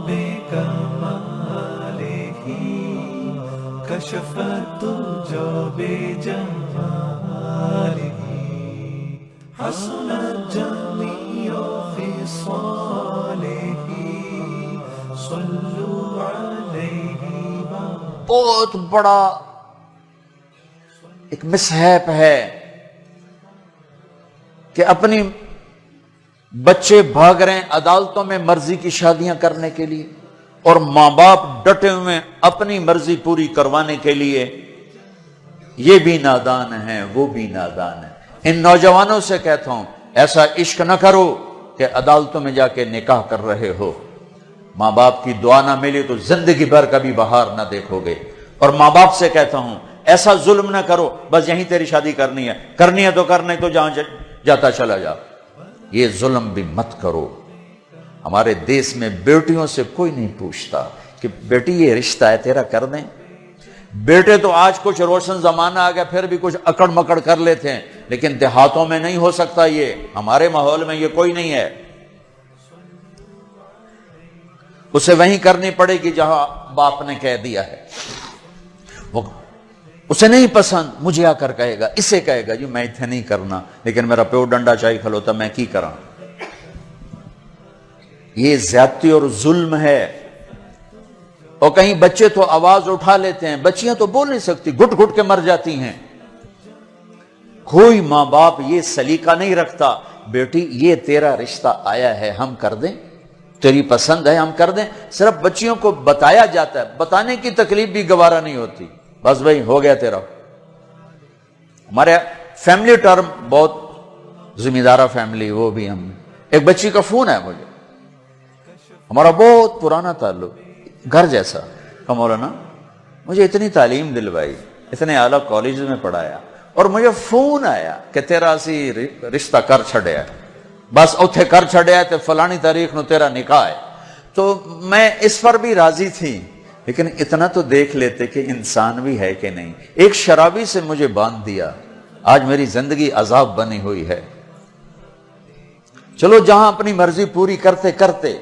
بكماله كشف الدجى بجماله حسنت جميع خصاله صلوا عليه. بہت بڑا ایک مصحف ہے کہ اپنی بچے بھاگ رہے ہیں عدالتوں میں مرضی کی شادیاں کرنے کے لیے اور ماں باپ ڈٹے ہوئے اپنی مرضی پوری کروانے کے لیے. یہ بھی نادان ہیں وہ بھی نادان ہیں. ان نوجوانوں سے کہتا ہوں ایسا عشق نہ کرو کہ عدالتوں میں جا کے نکاح کر رہے ہو. ماں باپ کی دعا نہ ملی تو زندگی بھر کبھی بہار نہ دیکھو گے. اور ماں باپ سے کہتا ہوں ایسا ظلم نہ کرو بس یہیں تیری شادی کرنی ہے تو کرنے تو جہاں جاتا چلا جا. یہ ظلم بھی مت کرو. ہمارے دیس میں بیٹیوں سے کوئی نہیں پوچھتا کہ بیٹی یہ رشتہ ہے تیرا کر دیں. بیٹے تو آج کچھ روشن زمانہ آ گیا پھر بھی کچھ اکڑ مکڑ کر لیتے ہیں لیکن دیہاتوں میں نہیں ہو سکتا. یہ ہمارے ماحول میں یہ کوئی نہیں ہے. اسے وہیں کرنی پڑے گی جہاں باپ نے کہہ دیا ہے. وہ اسے نہیں پسند مجھے آ کر کہے گا اسے کہے گا جی میں اتنے نہیں کرنا لیکن میرا پیو ڈنڈا چاہیے کھلوتا میں کی کراں. یہ زیادتی اور ظلم ہے. اور کہیں بچے تو آواز اٹھا لیتے ہیں بچیاں تو بول نہیں سکتی گھٹ گھٹ کے مر جاتی ہیں. کوئی ماں باپ یہ سلیقہ نہیں رکھتا بیٹی یہ تیرا رشتہ آیا ہے ہم کر دیں تیری پسند ہے ہم کر دیں. صرف بچیوں کو بتایا جاتا ہے بتانے کی تکلیف بھی گوارا نہیں ہوتی. بس بھائی ہو گیا تیرا. ہمارے فیملی ٹرم بہت ذمہ دارہ فیملی وہ بھی ہم ایک بچی کا فون ہے مجھے ہمارا بہت پرانا تعلق گھر جیسا کہ مولانا مجھے اتنی تعلیم دلوائی اتنے اعلیٰ کالج میں پڑھایا اور مجھے فون آیا کہ تیرا اسی رشتہ کر چھڑیا بس اتھے کر چھڑیا تے فلانی تاریخ نو تیرا نکاح ہے. تو میں اس پر بھی راضی تھی لیکن اتنا تو دیکھ لیتے کہ انسان بھی ہے کہ نہیں. ایک شرابی سے مجھے باندھ دیا آج میری زندگی عذاب بنی ہوئی ہے. چلو جہاں اپنی مرضی پوری کرتے کرتے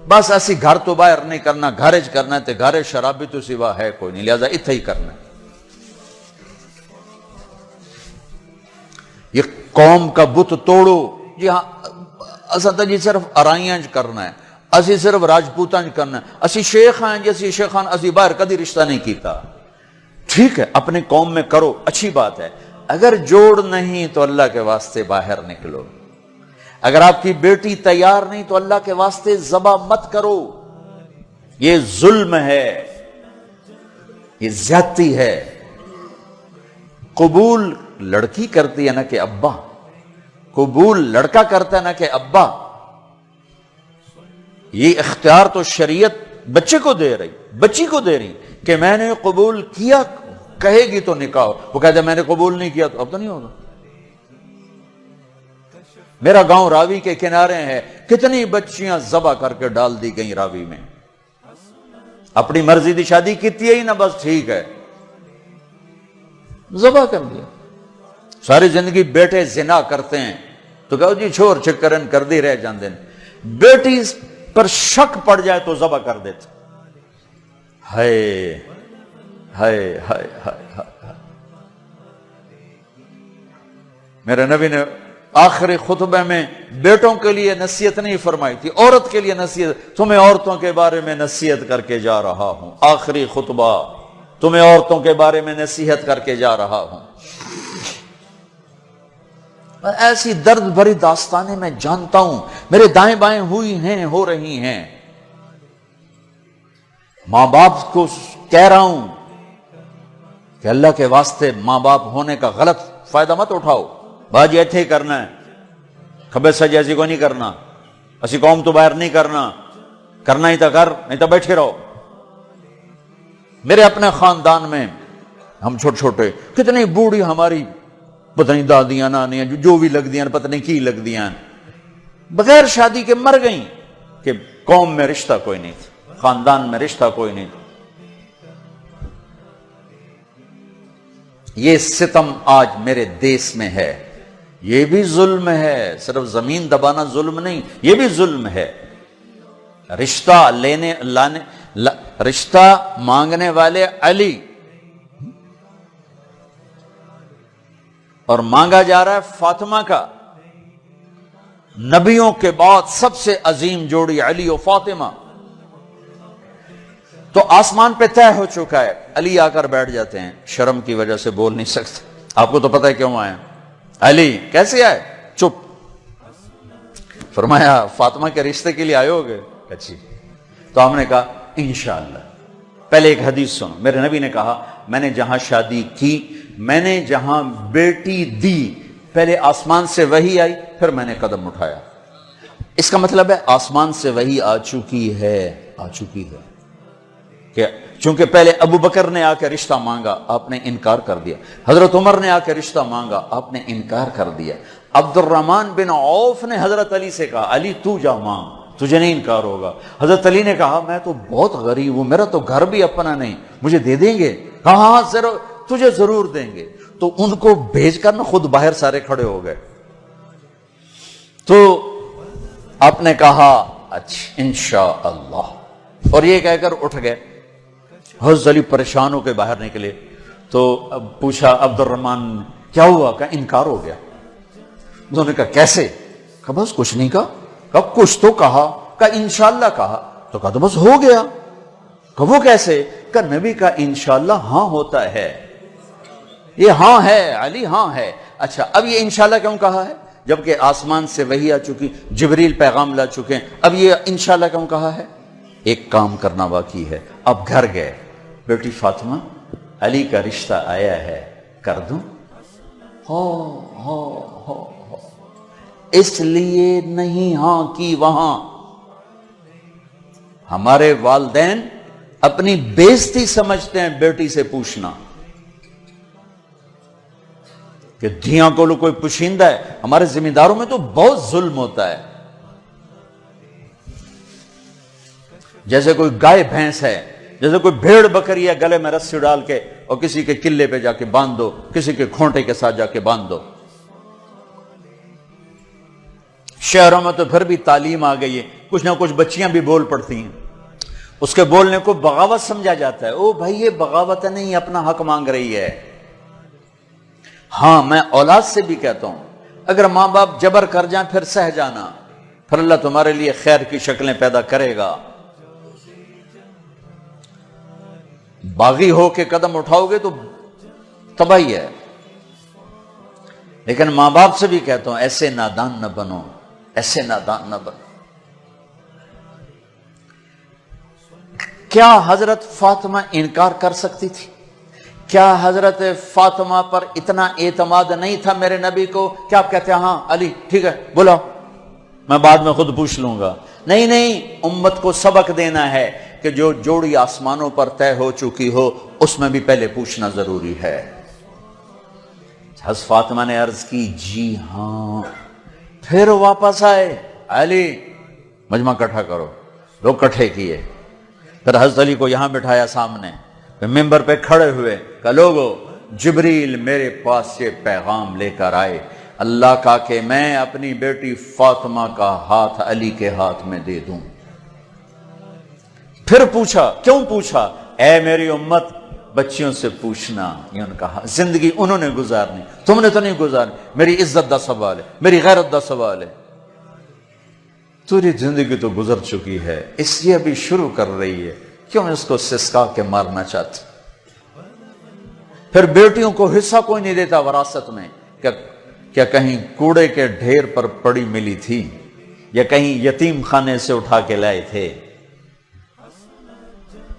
بس ایسی گھر تو باہر نہیں کرنا گھرج کرنا تے گھر شرابی تو سوا ہے کوئی نہیں لہذا اتھے ہی کرنا. یہ قوم کا بت توڑو جی ہاں اساں جی صرف ارائیاں کرنا ہے اسی صرف راجپوتاں کرنا ہے اسی شیخ ہیں جی اسی شیخان اسی باہر کدی رشتہ نہیں کیتا. ٹھیک ہے اپنے قوم میں کرو اچھی بات ہے. اگر جوڑ نہیں تو اللہ کے واسطے باہر نکلو. اگر آپ کی بیٹی تیار نہیں تو اللہ کے واسطے ذبح مت کرو. یہ ظلم ہے یہ زیادتی ہے. قبول لڑکی کرتی ہے نہ کہ ابا قبول لڑکا کرتا ہے نہ کہ ابا. یہ اختیار تو شریعت بچے کو دے رہی بچی کو دے رہی کہ میں نے قبول کیا کہے گی تو نکاح. وہ کہتے ہیں میں نے قبول نہیں کیا تو اب تو نہیں ہوگا. میرا گاؤں راوی کے کنارے ہے کتنی بچیاں ذبح کر کے ڈال دی گئیں راوی میں. اپنی مرضی دی شادی کیتی ہے ہی نہ بس ٹھیک ہے ذبح کر دیا. ساری زندگی بیٹے زنا کرتے ہیں تو کہو جی چھوڑ چکرن کر دی رہ جاندے ہیں. بیٹی پر شک پڑ جائے تو ذبح کر دیتے. ہائے ہائے ہائے ہائے. میرے نبی نے آخری خطبے میں بیٹوں کے لیے نصیحت نہیں فرمائی تھی عورت کے لیے نصیحت. تمہیں عورتوں کے بارے میں نصیحت کر کے جا رہا ہوں. آخری خطبہ تمہیں عورتوں کے بارے میں نصیحت کر کے جا رہا ہوں. ایسی درد بھری داستانیں میں جانتا ہوں میرے دائیں بائیں ہوئی ہیں ہو رہی ہیں. ماں باپ کو کہہ رہا ہوں کہ اللہ کے واسطے ماں باپ ہونے کا غلط فائدہ مت اٹھاؤ. باجی ایتھے ہی کرنا ہے کھبے سجے ایسی کو نہیں کرنا اسی قوم تو باہر نہیں کرنا ہی تو کر نہیں تو بیٹھے رہو. میرے اپنے خاندان میں ہم چھوٹے چھوٹے کتنی بوڑھی ہماری پتہ نہیں دادیاں نانیاں جو بھی لگ دیاں پتہ نہیں کی لگ دیاں بغیر شادی کے مر گئیں کہ قوم میں رشتہ کوئی نہیں تھا خاندان میں رشتہ کوئی نہیں تھا. یہ ستم آج میرے دیس میں ہے. یہ بھی ظلم ہے. صرف زمین دبانا ظلم نہیں یہ بھی ظلم ہے. رشتہ رشتہ مانگنے والے علی، اور مانگا جا رہا ہے فاطمہ کا۔ نبیوں کے بعد سب سے عظیم جوڑی علی و فاطمہ، تو آسمان پہ طے ہو چکا ہے۔ علی آ کر بیٹھ جاتے ہیں، شرم کی وجہ سے بول نہیں سکتے۔ آپ کو تو پتہ ہے کیوں آئے؟ علی کیسے آئے؟ چپ۔ فرمایا فاطمہ کے رشتے کے لیے آئے ہوگے؟ اچھی۔ تو ہم نے کہا انشاءاللہ۔ پہلے ایک حدیث سنو، میرے نبی نے کہا میں نے جہاں شادی کی، میں نے جہاں بیٹی دی، پہلے آسمان سے وحی آئی، پھر میں نے قدم اٹھایا۔ اس کا مطلب ہے آسمان سے وحی آ چکی ہے کہ چونکہ پہلے ابو بکر نے آ کے رشتہ مانگا، آپ نے انکار کر دیا۔ حضرت عمر نے آ کے رشتہ مانگا، آپ نے انکار کر دیا۔ عبد الرحمن بن عوف نے حضرت علی سے کہا علی تو جا مانگ، تجھے نہیں انکار ہوگا۔ حضرت علی نے کہا میں تو بہت غریب ہوں، میرا تو گھر بھی اپنا نہیں، مجھے دے دیں گے؟ کہا ہاں ضرور، تجھے ضرور دیں گے۔ تو ان کو بھیج کر نہ خود باہر سارے کھڑے ہو گئے۔ تو آپ نے کہا اچھا انشاءاللہ، اور یہ کہہ کر اٹھ گئے۔ حضرت علی پریشان ہو کے باہر نکلے تو اب پوچھا عبد الرحمن کیا ہوا؟ کہا انکار ہو گیا۔ انہوں نے کہا کیسے؟ کہا بس کچھ نہیں کہا۔ کہا کچھ تو کہا؟ کہا انشاءاللہ کہا۔ تو کہا تو بس ہو گیا۔ کہا وہ کیسے؟ کہا نبی کا انشاءاللہ ہاں ہوتا ہے، یہ ہاں ہے علی، ہاں ہے۔ اچھا اب یہ انشاءاللہ کیوں کہا ہے جبکہ آسمان سے وحی آ چکی، جبریل پیغام لا چکے ہیں، اب یہ انشاءاللہ کیوں کہا ہے؟ ایک کام کرنا باقی ہے۔ اب گھر گئے، بیٹی فاطمہ علی کا رشتہ آیا ہے، کر دوں؟ ہو اس لیے نہیں ہاں کی وہاں۔ ہمارے والدین اپنی بےزتی سمجھتے ہیں بیٹی سے پوچھنا کہ دھیاں کو لو کوئی پوشیندہ ہے۔ ہمارے ذمہ داروں میں تو بہت ظلم ہوتا ہے، جیسے کوئی گائے بھینس ہے، جیسے کوئی بھیڑ بکری ہے، گلے میں رسی ڈال کے اور کسی کے قلعے پہ جا کے باندھ دو، کسی کے کھونٹے کے ساتھ جا کے باندھ دو۔ شہروں میں تو پھر بھی تعلیم آ گئی ہے، کچھ نہ کچھ بچیاں بھی بول پڑتی ہیں، اس کے بولنے کو بغاوت سمجھا جاتا ہے۔ او بھائی یہ بغاوت نہیں، اپنا حق مانگ رہی ہے۔ ہاں میں اولاد سے بھی کہتا ہوں اگر ماں باپ جبر کر جائیں پھر سہ جانا، پھر اللہ تمہارے لیے خیر کی شکلیں پیدا کرے گا۔ باغی ہو کے قدم اٹھاؤ گے تو تباہی ہے۔ لیکن ماں باپ سے بھی کہتا ہوں ایسے نادان نہ بنو، ایسے نادان نہ بنو۔ کیا حضرت فاطمہ انکار کر سکتی تھی؟ کیا حضرت فاطمہ پر اتنا اعتماد نہیں تھا میرے نبی کو کہ آپ کہتے ہیں ہاں علی ٹھیک ہے بلاؤ، میں بعد میں خود پوچھ لوں گا؟ نہیں، امت کو سبق دینا ہے کہ جو جوڑی آسمانوں پر طے ہو چکی ہو اس میں بھی پہلے پوچھنا ضروری ہے۔ حضرت فاطمہ نے عرض کی جی ہاں، پھر واپس آئے، علی مجمع اکٹھا کرو، لوگ اکٹھے کیے، پھر حضرت علی کو یہاں بٹھایا سامنے، پھر ممبر پہ کھڑے ہوئے کہ لوگو جبریل میرے پاس یہ پیغام لے کر آئے اللہ کا کہ میں اپنی بیٹی فاطمہ کا ہاتھ علی کے ہاتھ میں دے دوں۔ پھر پوچھا، کیوں پوچھا؟ اے میری امت بچیوں سے پوچھنا، یہ ان کا زندگی انہوں نے گزارنی، تم نے تو نہیں گزارنی، میری عزت دا سوال ہے، میری غیرت دا سوال ہے۔ تیری زندگی تو گزر چکی ہے، اس لیے ابھی شروع کر رہی ہے، کیوں اس کو سسکا کے مارنا چاہتی؟ پھر بیٹیوں کو حصہ کوئی نہیں دیتا وراثت میں، کیا کہیں کوڑے کے ڈھیر پر پڑی ملی تھی یا کہیں یتیم خانے سے اٹھا کے لائے تھے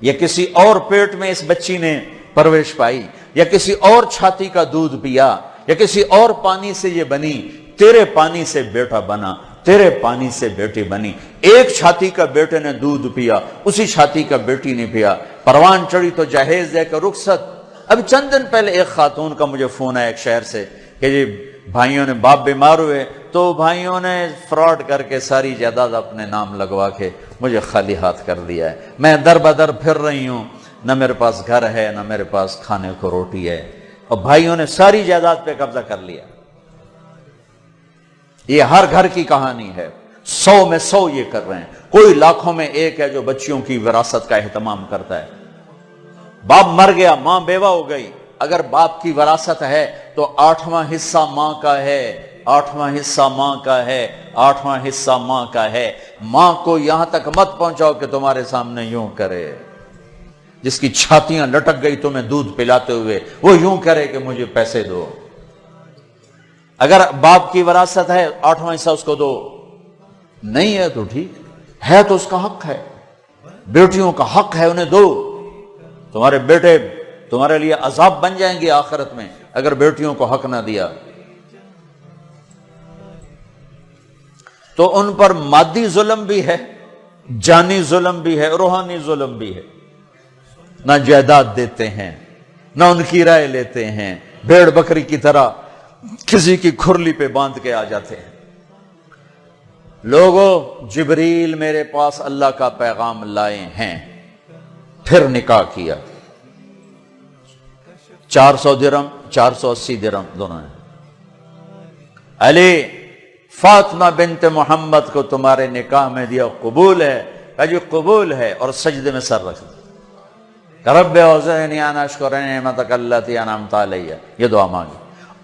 یا کسی اور پیٹ میں اس بچی نے پرورش پائی یا کسی اور چھاتی کا دودھ پیا یا کسی اور پانی سے یہ بنی؟ تیرے پانی سے بیٹا بنا، تیرے پانی سے بیٹی بنی۔ ایک چھاتی کا بیٹے نے دودھ پیا، اسی چھاتی کا بیٹی نے پیا، پروان چڑھی تو جہیز دے کر رخصت۔ اب چند دن پہلے ایک خاتون کا مجھے فون آیا ایک شہر سے کہ جی بھائیوں نے باپ بیمار ہوئے تو بھائیوں نے فراڈ کر کے ساری جائیداد اپنے نام لگوا کے مجھے خالی ہاتھ کر دیا ہے، میں در بدر پھر رہی ہوں، نہ میرے پاس گھر ہے نہ میرے پاس کھانے کو روٹی ہے، اور بھائیوں نے ساری جائیداد پہ قبضہ کر لیا۔ یہ ہر گھر کی کہانی ہے۔ 100 میں 100 یہ کر رہے ہیں. کوئی لاکھوں میں ایک ہے جو بچیوں کی وراثت کا اہتمام کرتا ہے. باپ مر گیا، ماں بیوہ ہو گئی، اگر باپ کی وراثت ہے تو 8واں حصہ ماں کا ہے، 8واں حصہ ماں کا ہے، 8واں حصہ ماں کا ہے. ماں کو یہاں تک مت پہنچاؤ کہ تمہارے سامنے یوں کرے. جس کی چھاتیاں لٹک گئی تمہیں دودھ پلاتے ہوئے، وہ یوں کرے کہ مجھے پیسے دو. اگر باپ کی وراثت ہے 8واں حصہ اس کو دو، نہیں ہے تو ٹھیک ہے، تو اس کا حق ہے. بیٹیوں کا حق ہے، انہیں دو. تمہارے بیٹے تمہارے لیے عذاب بن جائیں گے آخرت میں اگر بیٹیوں کو حق نہ دیا. تو ان پر مادی ظلم بھی ہے، جانی ظلم بھی ہے، روحانی ظلم بھی ہے. نہ جائیداد دیتے ہیں، نہ ان کی رائے لیتے ہیں، بھیڑ بکری کی طرح کسی کی کھرلی پہ باندھ کے آ جاتے ہیں. لوگوں، جبریل میرے پاس اللہ کا پیغام لائے ہیں، پھر نکاح کیا. 400 درہم، 480 درہم دونوں ہیں. علی فاطمہ بنت محمد کو تمہارے نکاح میں دیا، قبول ہے؟ کہا جی قبول ہے، اور سجدے میں سر رکھ دیا. رب اوزعنی ان اشکر نعمتک التی انعمت علی، یہ دعا مانگی.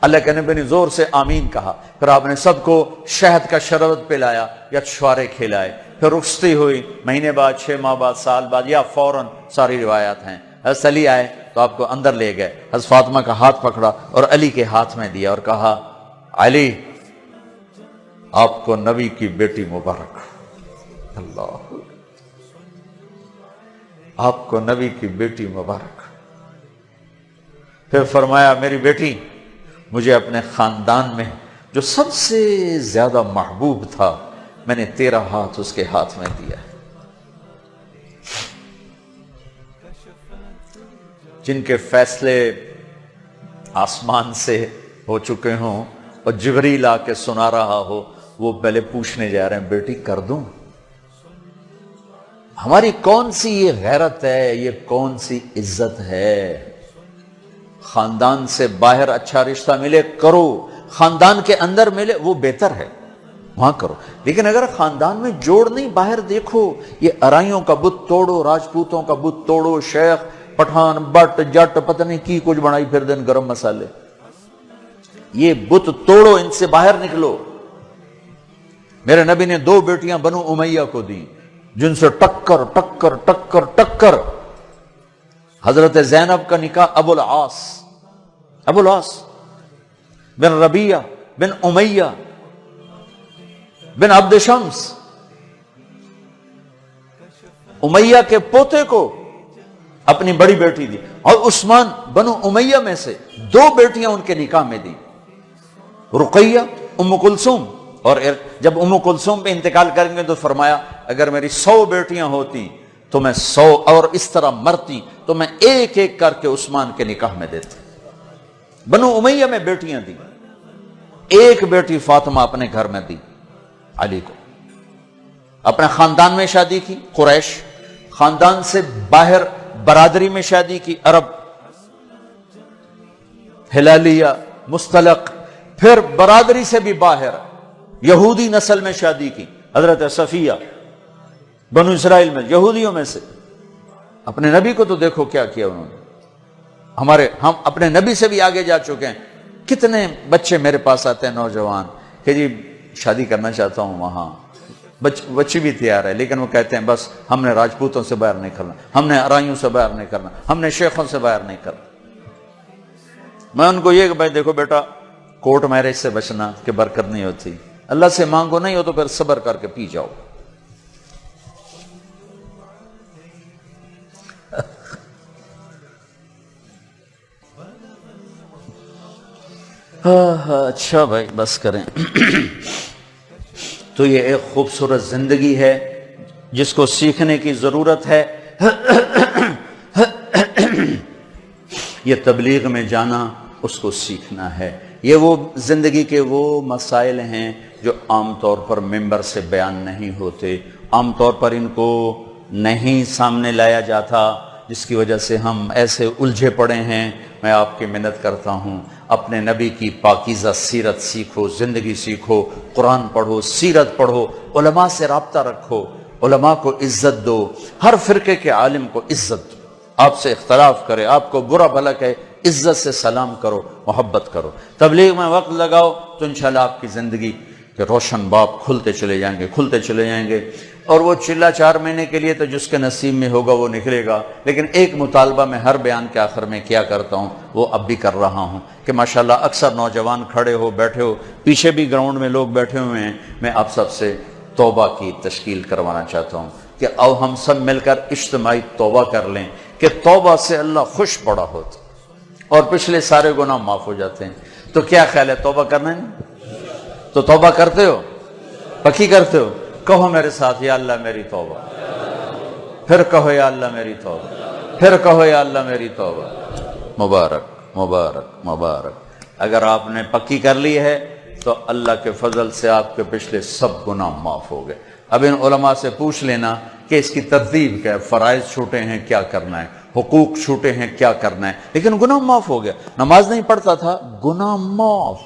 اللہ کے نبی نے زور سے آمین کہا. پھر آپ نے سب کو شہد کا شربت پلایا یا چھوارے کھلائے. پھر رخصتی ہوئی، مہینے بعد، 6 ماہ بعد، سال بعد، یا فوراً، ساری روایات ہیں. حضرت علی آئے تو آپ کو اندر لے گئے. حضرت فاطمہ کا ہاتھ پکڑا اور علی کے ہاتھ میں دیا اور کہا علی آپ کو نبی کی بیٹی مبارک. اللہ، آپ کو نبی کی بیٹی مبارک. پھر فرمایا میری بیٹی، مجھے اپنے خاندان میں جو سب سے زیادہ محبوب تھا، میں نے تیرا ہاتھ اس کے ہاتھ میں دیا ہے. جن کے فیصلے آسمان سے ہو چکے ہوں اور جبریل آ کے سنا رہا ہو، وہ پہلے پوچھنے جا رہے ہیں بیٹی کر دوں؟ ہماری کون سی یہ غیرت ہے، یہ کون سی عزت ہے؟ خاندان سے باہر اچھا رشتہ ملے کرو، خاندان کے اندر ملے وہ بہتر ہے، وہاں کرو. لیکن اگر خاندان میں جوڑ نہیں، باہر دیکھو، یہ ارائیوں کا بت توڑو، راجپوتوں کا بت توڑو، شیخ پٹھان بٹ جٹ پتہ نہیں کی کچھ بنائی پھر دن گرم مسالے، یہ بت توڑو، ان سے باہر نکلو. میرے نبی نے 2 بیٹیاں بنو امیہ کو دی جن سے ٹکر ٹکر ٹکر ٹکر. حضرت زینب کا نکاح ابو العاص بن ربیہ بن امیہ بن عبد شمس، امیہ کے پوتے کو اپنی بڑی بیٹی دی. اور عثمان بنو امیہ میں سے 2 بیٹیاں ان کے نکاح میں دی، رقیہ، ام کلثوم. اور جب ام کلثوم پہ انتقال کریں گے تو فرمایا اگر میری 100 بیٹیاں ہوتی تو میں 100 اور اس طرح مرتی تو میں ایک ایک کر کے عثمان کے نکاح میں دیتا. بنو امیہ میں بیٹیاں دی، ایک بیٹی فاطمہ اپنے گھر میں دی علی کو. اپنے خاندان میں شادی کی قریش، خاندان سے باہر برادری میں شادی کی عرب، ہلالیہ، مستلق. پھر برادری سے بھی باہر یہودی نسل میں شادی کی، حضرت صفیہ بنو اسرائیل میں، یہودیوں میں سے. اپنے نبی کو تو دیکھو کیا کیا انہوں نے. ہم اپنے نبی سے بھی آگے جا چکے ہیں. کتنے بچے میرے پاس آتے ہیں نوجوان کہ جی شادی کرنا چاہتا ہوں، وہاں بچی بھی تیار ہے، لیکن وہ کہتے ہیں بس ہم نے راجپوتوں سے باہر نہیں کرنا، ہم نے ارائیوں سے باہر نہیں کرنا، ہم نے شیخوں سے باہر نہیں کرنا. میں ان کو یہ کہ بھائی دیکھو بیٹا، کورٹ میرج سے بچنا کہ برکت نہیں ہوتی. اللہ سے مانگو، نہیں ہو تو پھر صبر کر کے پی جاؤ. اچھا بھائی بس کریں. تو یہ ایک خوبصورت زندگی ہے جس کو سیکھنے کی ضرورت ہے. یہ تبلیغ میں جانا، اس کو سیکھنا ہے. یہ وہ زندگی کے وہ مسائل ہیں جو عام طور پر ممبر سے بیان نہیں ہوتے، عام طور پر ان کو نہیں سامنے لایا جاتا، جس کی وجہ سے ہم ایسے الجھے پڑے ہیں میں آپ کی منت کرتا ہوں اپنے نبی کی پاکیزہ سیرت سیکھو، زندگی سیکھو، قرآن پڑھو، سیرت پڑھو، علماء سے رابطہ رکھو، علماء کو عزت دو، ہر فرقے کے عالم کو عزت دو، آپ سے اختلاف کرے، آپ کو برا بھلا کہے، عزت سے سلام کرو، محبت کرو، تبلیغ میں وقت لگاؤ تو انشاءاللہ آپ کی زندگی کے روشن باب کھلتے چلے جائیں گے اور وہ چلا 4 مہینے کے لیے تو جس کے نصیب میں ہوگا وہ نکلے گا۔ لیکن ایک مطالبہ میں ہر بیان کے آخر میں کیا کرتا ہوں، وہ اب بھی کر رہا ہوں کہ ماشاءاللہ اکثر نوجوان کھڑے ہو بیٹھے ہو، پیچھے بھی گراؤنڈ میں لوگ بیٹھے ہوئے ہیں، میں آپ سب سے توبہ کی تشکیل کروانا چاہتا ہوں کہ آؤ ہم سب مل کر اجتماعی توبہ کر لیں کہ توبہ سے اللہ خوش بڑا ہوتا اور پچھلے سارے گناہ معاف ہو جاتے ہیں۔ تو کیا خیال ہے، توبہ کرنا ہے؟ تو توبہ کرتے ہو، پکی کرتے ہو؟ کہو میرے ساتھ، یا اللہ میری توبہ، پھر کہو یا اللہ میری توبہ، پھر کہو یا اللہ میری توبہ۔ مبارک مبارک مبارک، اگر آپ نے پکی کر لی ہے تو اللہ کے فضل سے آپ کے پچھلے سب گناہ معاف ہو گئے۔ اب ان علماء سے پوچھ لینا کہ اس کی ترتیب کیا ہے، فرائض چھوٹے ہیں کیا کرنا ہے، حقوق چھوٹے ہیں کیا کرنا ہے، لیکن گناہ معاف ہو گیا۔ نماز نہیں پڑھتا تھا، گناہ معاف۔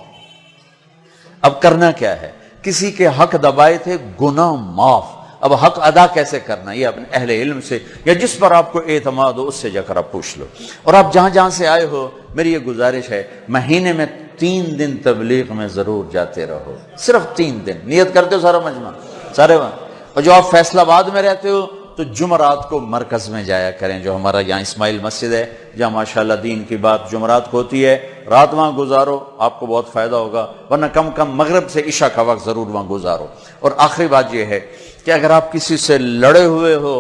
اب کرنا کیا ہے، کسی کے حق دبائے تھے، گناہ معاف۔ اب حق ادا کیسے کرنا، یہ اپنے اہل علم سے یا جس پر آپ کو اعتماد ہو اس سے جا کر آپ پوچھ لو۔ اور آپ جہاں جہاں سے آئے ہو، میری یہ گزارش ہے، مہینے میں 3 دن تبلیغ میں ضرور جاتے رہو، صرف 3 دن۔ نیت کرتے ہو سارا مجمع سارے وہاں، اور جو آپ فیصل آباد میں رہتے ہو تو جمعرات کو مرکز میں جایا کریں، جو ہمارا یہاں اسماعیل مسجد ہے جہاں ماشاءاللہ دین کی بات جمعرات کو ہوتی ہے، رات وہاں گزارو، آپ کو بہت فائدہ ہوگا، ورنہ کم مغرب سے عشاء کا وقت ضرور وہاں گزارو۔ اور آخری بات یہ ہے کہ اگر آپ کسی سے لڑے ہوئے ہو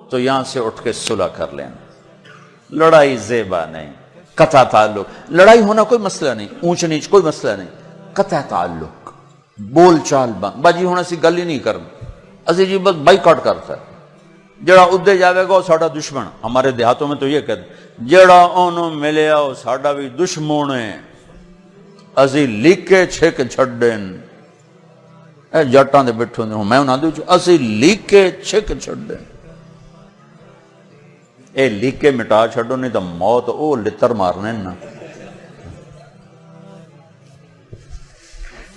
تو یہاں سے اٹھ کے صلح کر لینا۔ لڑائی زیبا نہیں، قطع تعلق، لڑائی ہونا کوئی مسئلہ نہیں، اونچ نیچ کوئی مسئلہ نہیں، قطع تعلق، بول چال بند، باجی ہونا سی گل ہی نہیں کرنا، اسی جی بس بائیکاٹ کرتا ہے، جڑا ادھے جاوے گا وہ ساڈا دشمن۔ ہمارے دیہاتوں میں تو یہ کہتے ہیں جڑا اونوں ملیا وہ ساڈا بھی دشمن ہے، اسی لیکے چھک چھڈن، اے جٹاں دے بیٹھے ہوندے میں انہاں دے اسی لیکے چھک چھڈن، اے لیکے مٹا چھڈو نہیں تو موت او لتر مارنے نا۔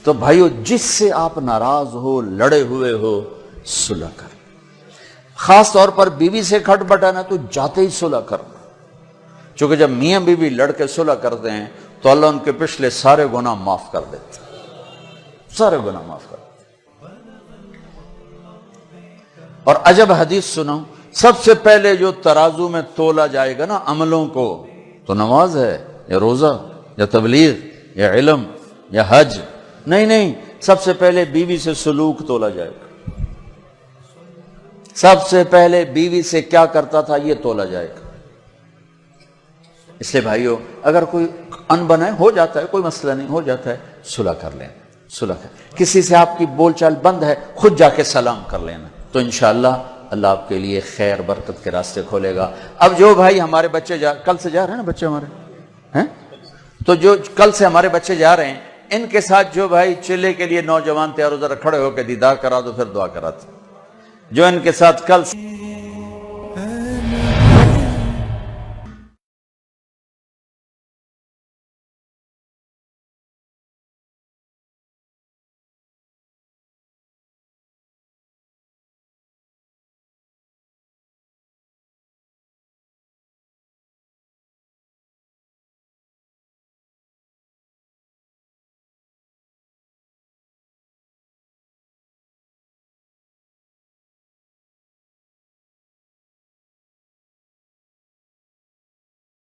تو بھائیو جس سے آپ ناراض ہو، لڑے ہوئے ہو، صلح کر۔ خاص طور پر بیوی سے کھٹ بٹانا تو جاتے ہی صلح کرنا، چونکہ جب میاں بیوی لڑ کے صلح کرتے ہیں تو اللہ ان کے پچھلے سارے گناہ معاف کر دیتے ہیں، سارے گناہ معاف کر دیتے ہیں۔ اور عجب حدیث سنو، سب سے پہلے جو ترازو میں تولا جائے گا نا عملوں کو، تو نماز ہے یا روزہ یا تبلیغ یا علم یا حج، نہیں، سب سے پہلے بیوی سے سلوک تولا جائے گا۔ سب سے پہلے بیوی سے کیا کرتا تھا یہ تولا جائے گا۔ اس لیے بھائیو اگر کوئی ان بنا ہے، ہو جاتا ہے، کوئی مسئلہ نہیں، ہو جاتا ہے، صلح کر لینا، صلح کر۔ کسی سے آپ کی بول چال بند ہے، خود جا کے سلام کر لینا، تو انشاءاللہ اللہ آپ کے لیے خیر برکت کے راستے کھولے گا۔ اب جو بھائی ہمارے بچے کل سے جا رہے ہیں نا بچے ہمارے ہیں، تو جو کل سے ہمارے بچے جا رہے ہیں، ان کے ساتھ جو بھائی چلے کے لیے نوجوان تیار ہو، ذرا کھڑے ہو کے دیدار کرا دو، پھر دعا کرا دو۔ جو ان کے ساتھ کل